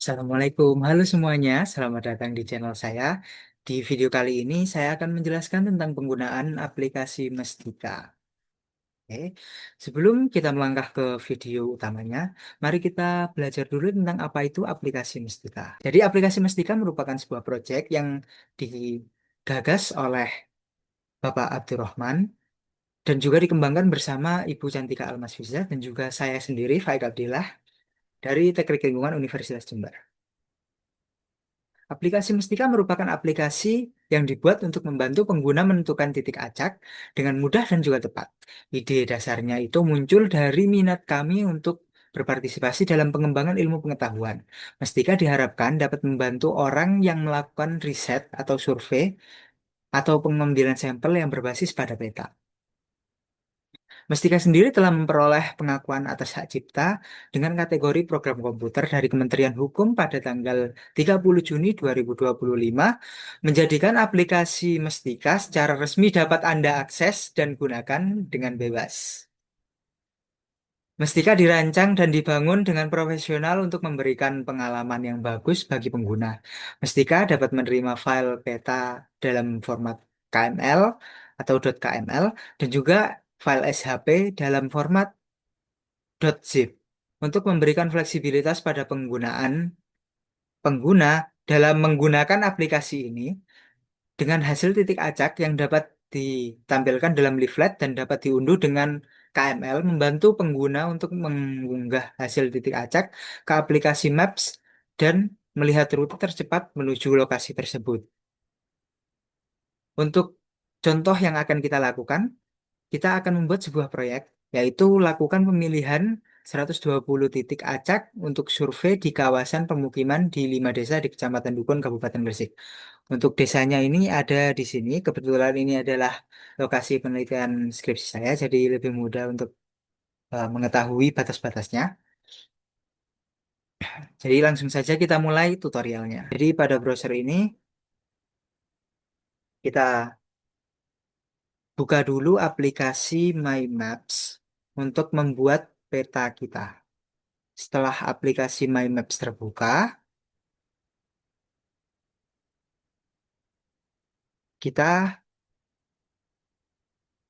Assalamualaikum, halo semuanya, selamat datang di channel saya. Di video kali ini saya akan menjelaskan tentang penggunaan aplikasi Mestika. Oke. Sebelum kita melangkah ke video utamanya, mari kita belajar dulu tentang apa itu aplikasi Mestika. Jadi aplikasi Mestika merupakan sebuah proyek yang digagas oleh Bapak Abdurrahman dan juga dikembangkan bersama Ibu Cantika Almasfiza dan juga saya sendiri, Faik Abdillah, dari Teknik Lingkungan Universitas Jember. Aplikasi Mestika merupakan aplikasi yang dibuat untuk membantu pengguna menentukan titik acak dengan mudah dan juga tepat. Ide dasarnya itu muncul dari minat kami untuk berpartisipasi dalam pengembangan ilmu pengetahuan. Mestika diharapkan dapat membantu orang yang melakukan riset atau survei atau pengambilan sampel yang berbasis pada peta. Mestika sendiri telah memperoleh pengakuan atas hak cipta dengan kategori program komputer dari Kementerian Hukum pada tanggal 30 Juni 2025, menjadikan aplikasi Mestika secara resmi dapat Anda akses dan gunakan dengan bebas. Mestika dirancang dan dibangun dengan profesional untuk memberikan pengalaman yang bagus bagi pengguna. Mestika dapat menerima file peta dalam format KML atau .kml dan juga file SHP dalam format .zip untuk memberikan fleksibilitas pada penggunaan pengguna dalam menggunakan aplikasi ini dengan hasil titik acak yang dapat ditampilkan dalam leaflet dan dapat diunduh dengan KML membantu pengguna untuk mengunggah hasil titik acak ke aplikasi Maps dan melihat rute tercepat menuju lokasi tersebut. Untuk contoh yang akan kita lakukan, kita akan membuat sebuah proyek, yaitu lakukan pemilihan 120 titik acak untuk survei di kawasan pemukiman di 5 desa di Kecamatan Dukun, Kabupaten Gresik. Untuk desanya ini ada di sini, kebetulan ini adalah lokasi penelitian skripsi saya, jadi lebih mudah untuk mengetahui batas-batasnya. Jadi langsung saja kita mulai tutorialnya. Jadi pada browser ini, kita buka dulu aplikasi My Maps untuk membuat peta kita. Setelah aplikasi My Maps terbuka, kita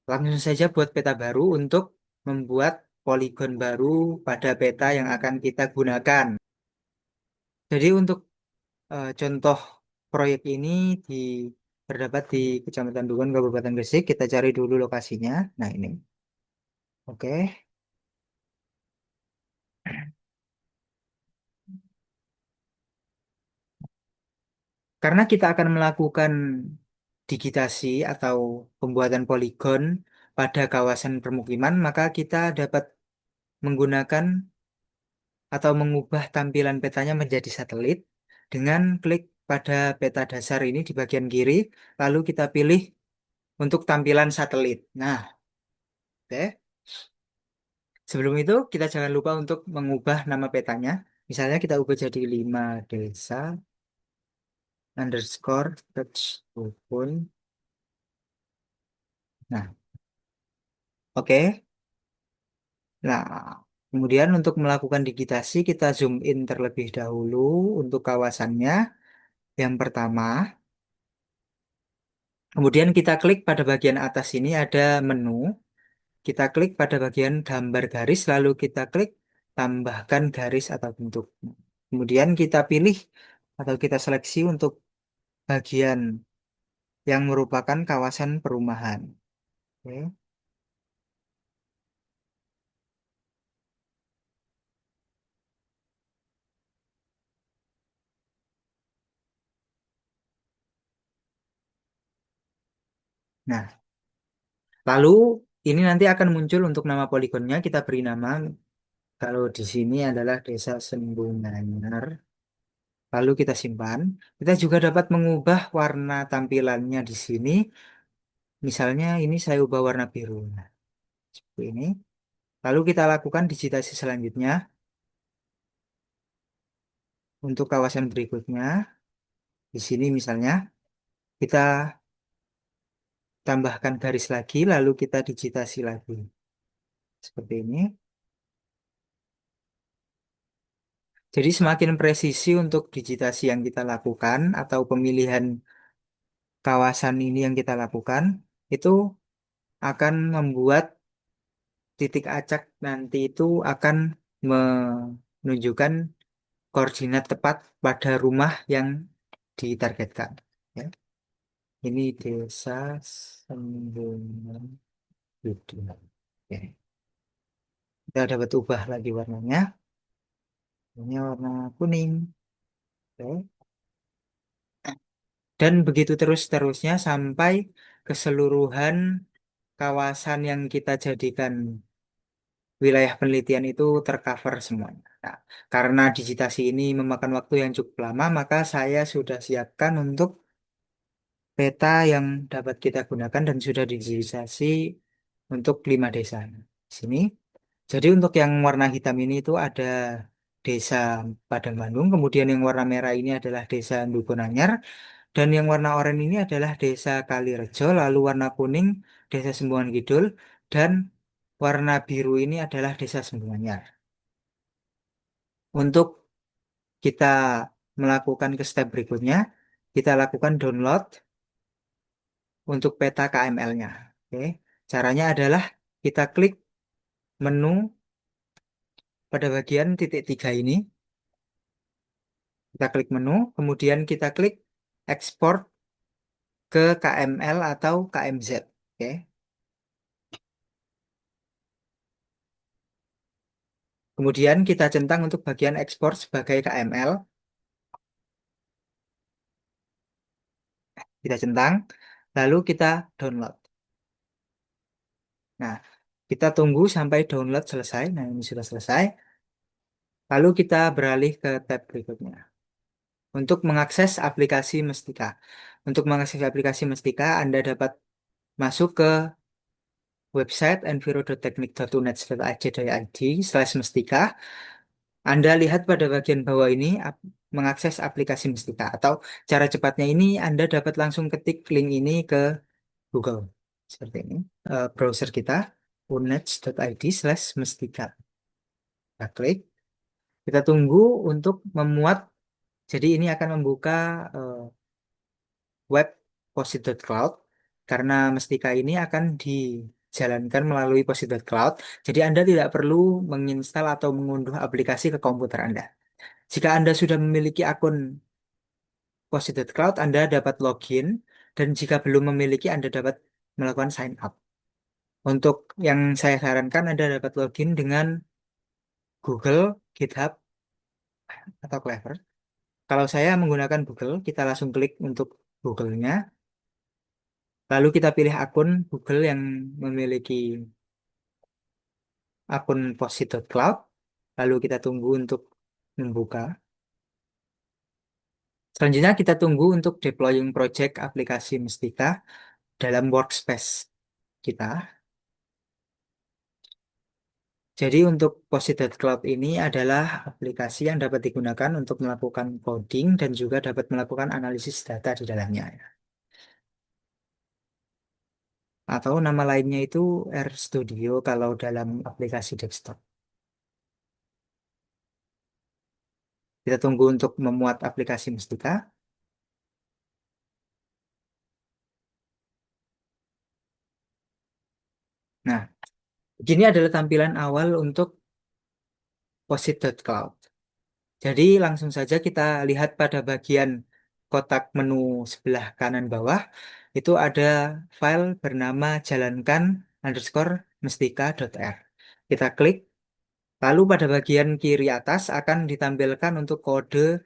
langsung saja buat peta baru untuk membuat poligon baru pada peta yang akan kita gunakan. Jadi untuk contoh proyek ini di terdapat di Kecamatan Dukuhan, Kabupaten Gresik. Kita cari dulu lokasinya. Nah ini, oke. Karena kita akan melakukan digitasi atau pembuatan poligon pada kawasan permukiman, maka kita dapat menggunakan atau mengubah tampilan petanya menjadi satelit dengan klik pada peta dasar ini di bagian kiri, lalu kita pilih untuk tampilan satelit. Nah, oke. Sebelum itu, kita jangan lupa untuk mengubah nama petanya. Misalnya kita ubah jadi 5 desa underscore touch Dukun. Nah, oke. Nah, kemudian untuk melakukan digitasi, kita zoom in terlebih dahulu untuk kawasannya. Yang pertama, kemudian kita klik pada bagian atas ini ada menu. Kita klik pada bagian gambar garis, lalu kita klik tambahkan garis atau bentuk. Kemudian kita pilih atau kita seleksi untuk bagian yang merupakan kawasan perumahan. Oke. Nah, lalu ini nanti akan muncul untuk nama poligonnya. Kita beri nama, kalau di sini adalah Desa Sembunganyar. Lalu kita simpan. Kita juga dapat mengubah warna tampilannya di sini. Misalnya ini saya ubah warna biru. Nah, seperti ini. Lalu kita lakukan digitasi selanjutnya untuk kawasan berikutnya. Di sini misalnya kita tambahkan garis lagi, lalu kita digitasi lagi. Seperti ini. Jadi semakin presisi untuk digitasi yang kita lakukan atau pemilihan kawasan ini yang kita lakukan, itu akan membuat titik acak nanti itu akan menunjukkan koordinat tepat pada rumah yang ditargetkan. Ya. Ini desa Sembungan Yudi. Oke. Kita dapat ubah lagi warnanya. Ini warna kuning. Oke. Dan begitu terus-terusnya sampai keseluruhan kawasan yang kita jadikan wilayah penelitian itu tercover semuanya. Nah, karena digitasi ini memakan waktu yang cukup lama, maka saya sudah siapkan untuk peta yang dapat kita gunakan dan sudah digitalisasi untuk 5 desa. Di sini. Jadi untuk yang warna hitam ini itu ada desa Padang Bandung, kemudian yang warna merah ini adalah desa Ndukunanyar, dan yang warna oranye ini adalah desa Kalirejo, lalu warna kuning desa Sembungan Kidul, dan warna biru ini adalah desa Sembunganyar. Untuk kita melakukan ke step berikutnya, kita lakukan download untuk peta KML-nya. Oke. Caranya adalah kita klik menu pada bagian titik 3 ini. Kita klik menu, kemudian kita klik ekspor ke KML atau KMZ. Oke. Kemudian kita centang untuk bagian ekspor sebagai KML. Kita centang, lalu kita download. Nah, kita tunggu sampai download selesai. Nah, ini sudah selesai. Lalu kita beralih ke tab berikutnya. Untuk mengakses aplikasi Mestika. Untuk mengakses aplikasi Mestika, Anda dapat masuk ke website enviro.teknik.unet.ac.id/mestika. Anda lihat pada bagian bawah ini mengakses aplikasi Mestika. Atau cara cepatnya ini Anda dapat langsung ketik link ini ke Google. Seperti ini. Browser kita unet.id/mestika. Kita klik. Kita tunggu untuk memuat. Jadi ini akan membuka eh, web posit.cloud karena Mestika ini akan dijalankan melalui posit.cloud. Jadi Anda tidak perlu menginstal atau mengunduh aplikasi ke komputer Anda. Jika Anda sudah memiliki akun posit.cloud, Anda dapat login dan jika belum memiliki Anda dapat melakukan sign up. Untuk yang saya sarankan Anda dapat login dengan Google, GitHub, atau Clever. Kalau saya menggunakan Google, kita langsung klik untuk Google-nya. Lalu kita pilih akun Google yang memiliki akun posit.cloud. Lalu kita tunggu untuk membuka. Selanjutnya kita tunggu untuk deploying project aplikasi Mestika dalam workspace kita. Jadi untuk Posit.cloud ini adalah aplikasi yang dapat digunakan untuk melakukan coding dan juga dapat melakukan analisis data di dalamnya. Atau nama lainnya itu RStudio kalau dalam aplikasi desktop. Kita tunggu untuk memuat aplikasi Mestika. Nah, ini adalah tampilan awal untuk Posit.cloud. Jadi langsung saja kita lihat pada bagian kotak menu sebelah kanan bawah, itu ada file bernama jalankan_mestika.r. Kita klik, lalu pada bagian kiri atas akan ditampilkan untuk kode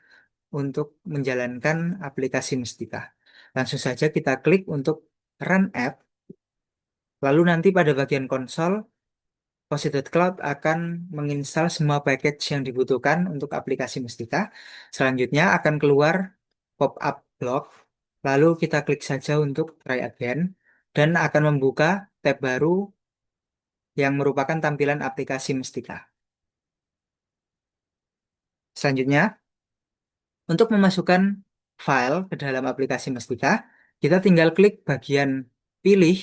untuk menjalankan aplikasi Mestika. Langsung saja kita klik untuk Run App, lalu nanti pada bagian konsol, Posit.cloud akan menginstal semua package yang dibutuhkan untuk aplikasi Mestika. Selanjutnya akan keluar pop-up block, lalu kita klik saja untuk try again, dan akan membuka tab baru yang merupakan tampilan aplikasi Mestika. Selanjutnya, untuk memasukkan file ke dalam aplikasi Mestika, kita tinggal klik bagian pilih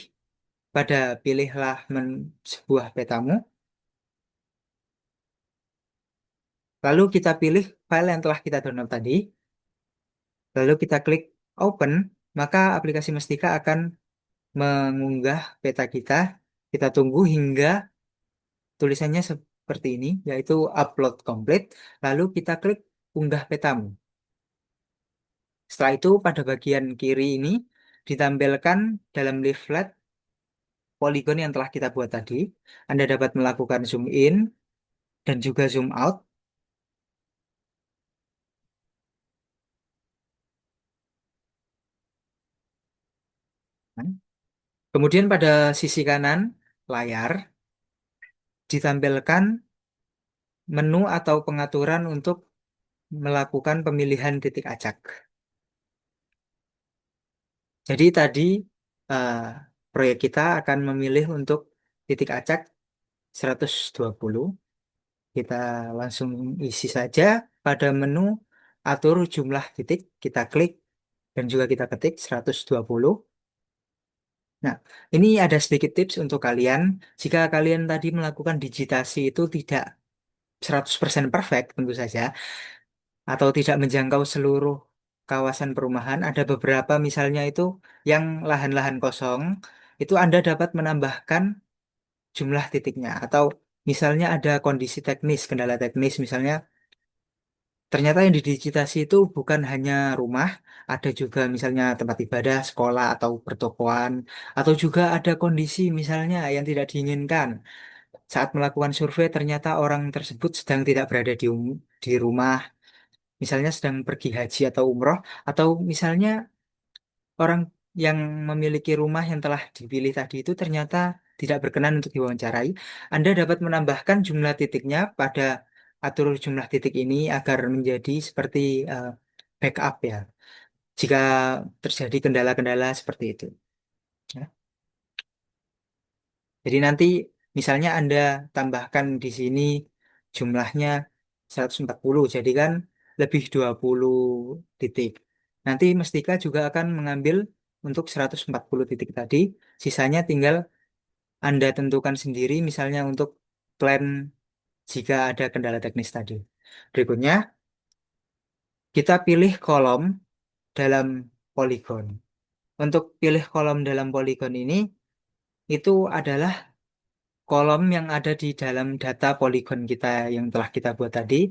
pada pilihlah sebuah petamu. Lalu kita pilih file yang telah kita download tadi, lalu kita klik open, maka aplikasi Mestika akan mengunggah peta kita. Kita tunggu hingga tulisannya seperti ini, yaitu upload complete, lalu kita klik unggah petamu. Setelah itu pada bagian kiri ini ditampilkan dalam leaflet poligon yang telah kita buat tadi. Anda dapat melakukan zoom in dan juga zoom out. Kemudian pada sisi kanan layar ditampilkan menu atau pengaturan untuk melakukan pemilihan titik acak. Jadi tadi eh, proyek kita akan memilih untuk titik acak 120. Kita langsung isi saja pada menu atur jumlah titik, kita klik dan juga kita ketik 120. Nah, ini ada sedikit tips untuk kalian. Jika kalian tadi melakukan digitasi itu tidak 100% perfect tentu saja, atau tidak menjangkau seluruh kawasan perumahan, ada beberapa misalnya itu yang lahan-lahan kosong, itu Anda dapat menambahkan jumlah titiknya. Atau misalnya ada kondisi teknis, kendala teknis, misalnya ternyata yang didigitasi itu bukan hanya rumah, ada juga misalnya tempat ibadah, sekolah, atau pertokoan, atau juga ada kondisi misalnya yang tidak diinginkan. Saat melakukan survei, ternyata orang tersebut sedang tidak berada di rumah, misalnya sedang pergi haji atau umroh, atau misalnya orang yang memiliki rumah yang telah dipilih tadi itu ternyata tidak berkenan untuk diwawancarai. Anda dapat menambahkan jumlah titiknya pada atur jumlah titik ini agar menjadi seperti eh, backup ya, jika terjadi kendala-kendala seperti itu. Ya. Jadi nanti misalnya Anda tambahkan di sini jumlahnya 140, jadi kan lebih 20 titik. Nanti Mestika juga akan mengambil untuk 140 titik tadi, sisanya tinggal Anda tentukan sendiri misalnya untuk plan jika ada kendala teknis tadi. Berikutnya, kita pilih kolom dalam poligon. Untuk pilih kolom dalam poligon ini, itu adalah kolom yang ada di dalam data poligon kita yang telah kita buat tadi.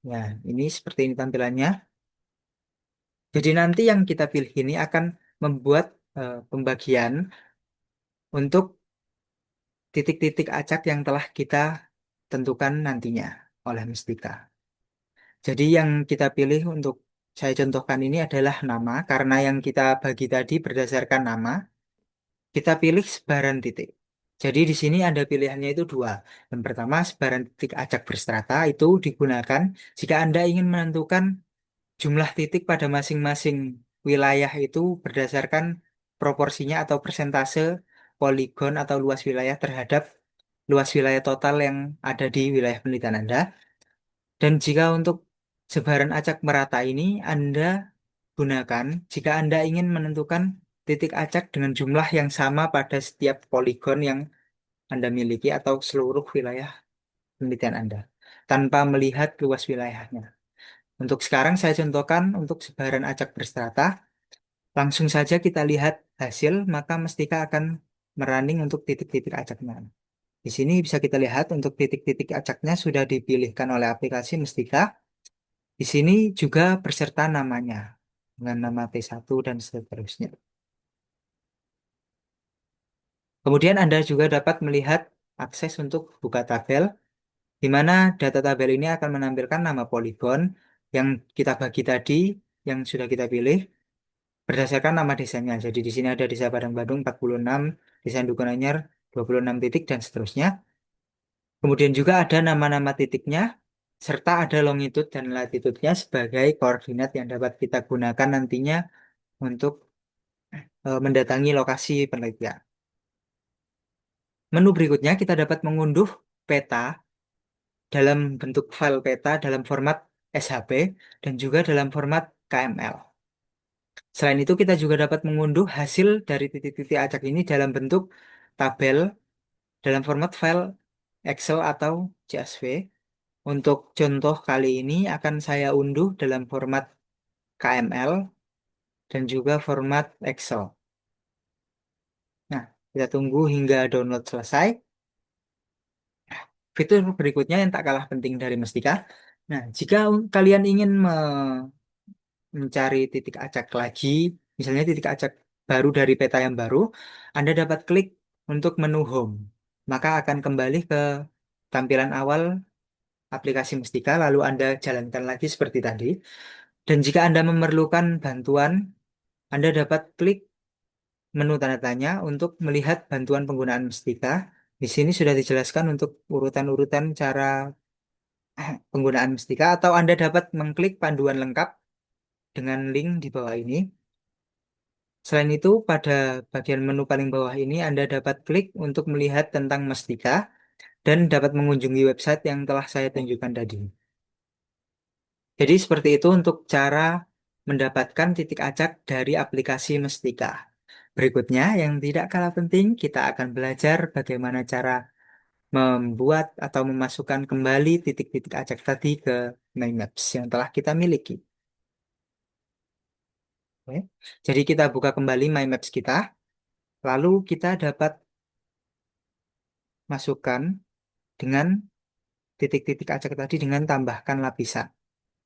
Nah, ini seperti ini tampilannya. Jadi nanti yang kita pilih ini akan membuat pembagian untuk titik-titik acak yang telah kita tentukan nantinya oleh Mestika. Jadi yang kita pilih untuk saya contohkan ini adalah nama, karena yang kita bagi tadi berdasarkan nama, kita pilih sebaran titik. Jadi di sini ada pilihannya itu dua. Yang pertama, sebaran titik acak berstrata itu digunakan jika Anda ingin menentukan jumlah titik pada masing-masing wilayah itu berdasarkan proporsinya atau persentase poligon atau luas wilayah terhadap luas wilayah total yang ada di wilayah penelitian Anda. Dan jika untuk sebaran acak merata ini Anda gunakan jika Anda ingin menentukan titik acak dengan jumlah yang sama pada setiap poligon yang Anda miliki atau seluruh wilayah penelitian Anda tanpa melihat luas wilayahnya. Untuk sekarang saya contohkan untuk sebaran acak berstrata. Langsung saja kita lihat hasil, maka Mestika akan merunning untuk titik-titik acaknya. Di sini bisa kita lihat untuk titik-titik acaknya sudah dipilihkan oleh aplikasi Mestika. Di sini juga berserta namanya dengan nama T1 dan seterusnya. Kemudian Anda juga dapat melihat akses untuk buka tabel, di mana data tabel ini akan menampilkan nama poligon yang kita bagi tadi, yang sudah kita pilih, berdasarkan nama desanya. Jadi di sini ada Desa Padang Bandung 46, Desa Dukunanyar 26 titik, dan seterusnya. Kemudian juga ada nama-nama titiknya, serta ada longitude dan latitude-nya sebagai koordinat yang dapat kita gunakan nantinya untuk mendatangi lokasi penelitian. Menu berikutnya kita dapat mengunduh peta dalam bentuk file peta dalam format SHP dan juga dalam format KML. Selain itu kita juga dapat mengunduh hasil dari titik-titik acak ini dalam bentuk tabel dalam format file Excel atau CSV. Untuk contoh kali ini akan saya unduh dalam format KML dan juga format Excel. Nah, kita tunggu hingga download selesai. Fitur berikutnya yang tak kalah penting dari Mestika. Nah, jika kalian ingin mencari titik acak lagi, misalnya titik acak baru dari peta yang baru, Anda dapat klik untuk menu Home. Maka akan kembali ke tampilan awal aplikasi Mestika, lalu Anda jalankan lagi seperti tadi. Dan jika Anda memerlukan bantuan, Anda dapat klik menu tanda tanya untuk melihat bantuan penggunaan Mestika. Di sini sudah dijelaskan untuk urutan-urutan cara penggunaan Mestika, atau Anda dapat mengklik panduan lengkap dengan link di bawah ini. Selain itu, pada bagian menu paling bawah ini Anda dapat klik untuk melihat tentang Mestika dan dapat mengunjungi website yang telah saya tunjukkan tadi. Jadi seperti itu untuk cara mendapatkan titik acak dari aplikasi Mestika. Berikutnya, yang tidak kalah penting, kita akan belajar bagaimana cara membuat atau memasukkan kembali titik-titik acak tadi ke Maps yang telah kita miliki. Oke. Jadi kita buka kembali Maps kita, lalu kita dapat masukkan dengan titik-titik acak tadi dengan tambahkan lapisan.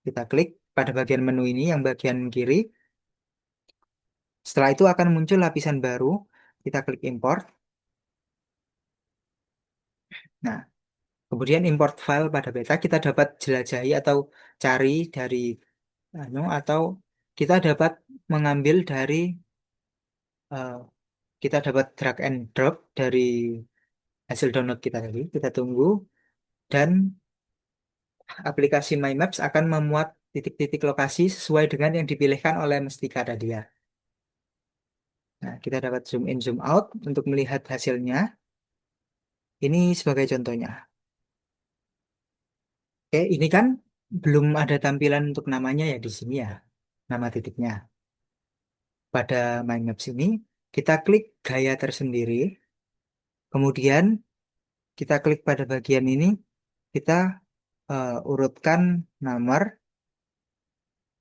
Kita klik pada bagian menu ini yang bagian kiri. Setelah itu akan muncul lapisan baru. Kita klik import. Nah, kemudian import file pada beta kita dapat jelajahi atau cari dari atau kita dapat mengambil dari eh, kita dapat drag and drop dari hasil download kita tadi. Kita tunggu dan aplikasi My Maps akan memuat titik-titik lokasi sesuai dengan yang dipilihkan oleh Mestika tadi ya. Nah, kita dapat zoom in, zoom out untuk melihat hasilnya. Ini sebagai contohnya. Oke, ini kan belum ada tampilan untuk namanya ya di sini ya, nama titiknya. Pada My Maps ini, kita klik gaya tersendiri. Kemudian kita klik pada bagian ini, kita urutkan nomor.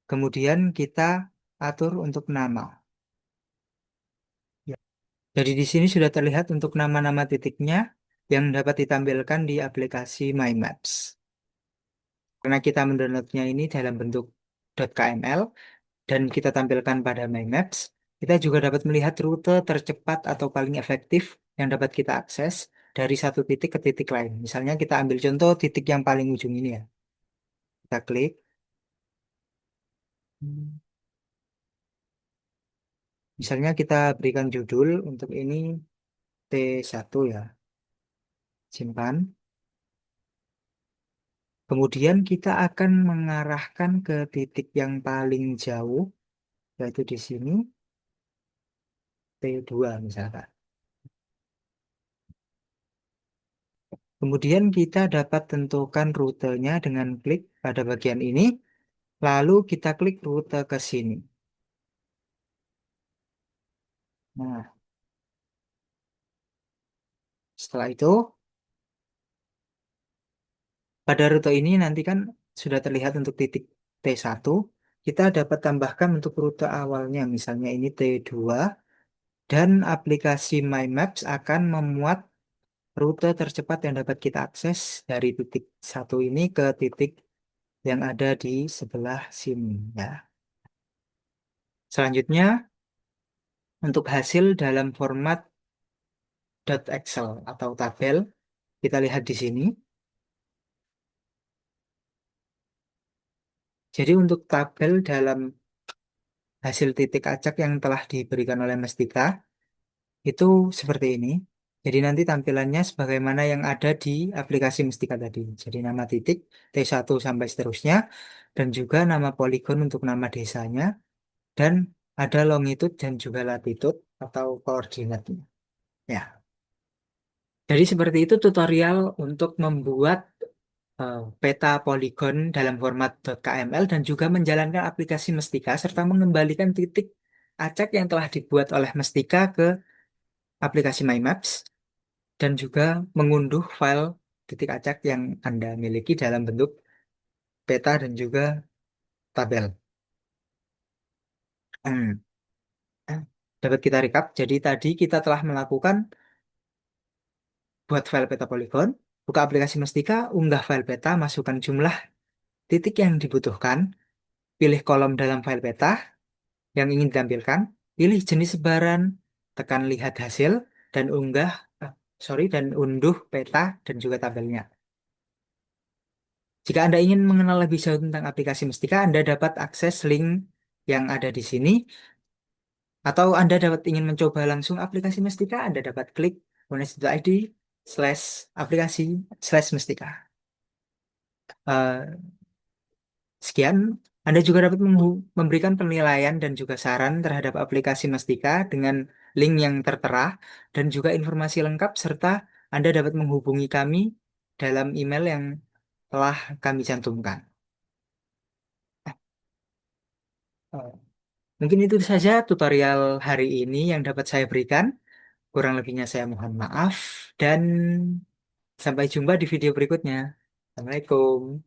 Kemudian kita atur untuk nama. Ya. Jadi di sini sudah terlihat untuk nama-nama titiknya yang dapat ditampilkan di aplikasi My Maps. Karena kita mendownloadnya ini dalam bentuk .kml dan kita tampilkan pada My Maps, kita juga dapat melihat rute tercepat atau paling efektif yang dapat kita akses dari satu titik ke titik lain. Misalnya kita ambil contoh titik yang paling ujung ini ya. Kita klik. Misalnya kita berikan judul untuk ini T1 ya. Simpan. Kemudian kita akan mengarahkan ke titik yang paling jauh, yaitu di sini T2 misalkan. Kemudian kita dapat tentukan rutenya dengan klik pada bagian ini, lalu kita klik rute ke sini. Nah, setelah itu, pada rute ini nanti kan sudah terlihat untuk titik T1, kita dapat tambahkan untuk rute awalnya, misalnya ini T2, dan aplikasi My Maps akan memuat rute tercepat yang dapat kita akses dari titik satu ini ke titik yang ada di sebelah sini ya. Selanjutnya, untuk hasil dalam format .excel atau tabel, kita lihat di sini. Jadi untuk tabel dalam hasil titik acak yang telah diberikan oleh Mestika, itu seperti ini. Jadi nanti tampilannya sebagaimana yang ada di aplikasi Mestika tadi. Jadi nama titik T1 sampai seterusnya, dan juga nama poligon untuk nama desanya, dan ada longitude dan juga latitude atau koordinatnya. Ya, jadi seperti itu tutorial untuk membuat peta poligon dalam format .kml dan juga menjalankan aplikasi Mestika serta mengembalikan titik acak yang telah dibuat oleh Mestika ke aplikasi My Maps dan juga mengunduh file titik acak yang Anda miliki dalam bentuk peta dan juga tabel. Hmm. Eh, Dapat kita recap. Jadi tadi kita telah melakukan buat file peta poligon, buka aplikasi Mestika, unggah file peta, masukkan jumlah titik yang dibutuhkan, pilih kolom dalam file peta yang ingin ditampilkan, pilih jenis sebaran, tekan lihat hasil, dan eh, dan unduh peta dan juga tabelnya. Jika Anda ingin mengenal lebih jauh tentang aplikasi Mestika, Anda dapat akses link yang ada di sini, atau Anda dapat ingin mencoba langsung aplikasi Mestika, Anda dapat klik honest.id/aplikasi/mestika. Eh, Sekian, Anda juga dapat memberikan penilaian dan juga saran terhadap aplikasi Mestika dengan link yang tertera dan juga informasi lengkap serta Anda dapat menghubungi kami dalam email yang telah kami cantumkan. Eh, Mungkin itu saja tutorial hari ini yang dapat saya berikan. Kurang lebihnya saya mohon maaf dan sampai jumpa di video berikutnya. Assalamualaikum.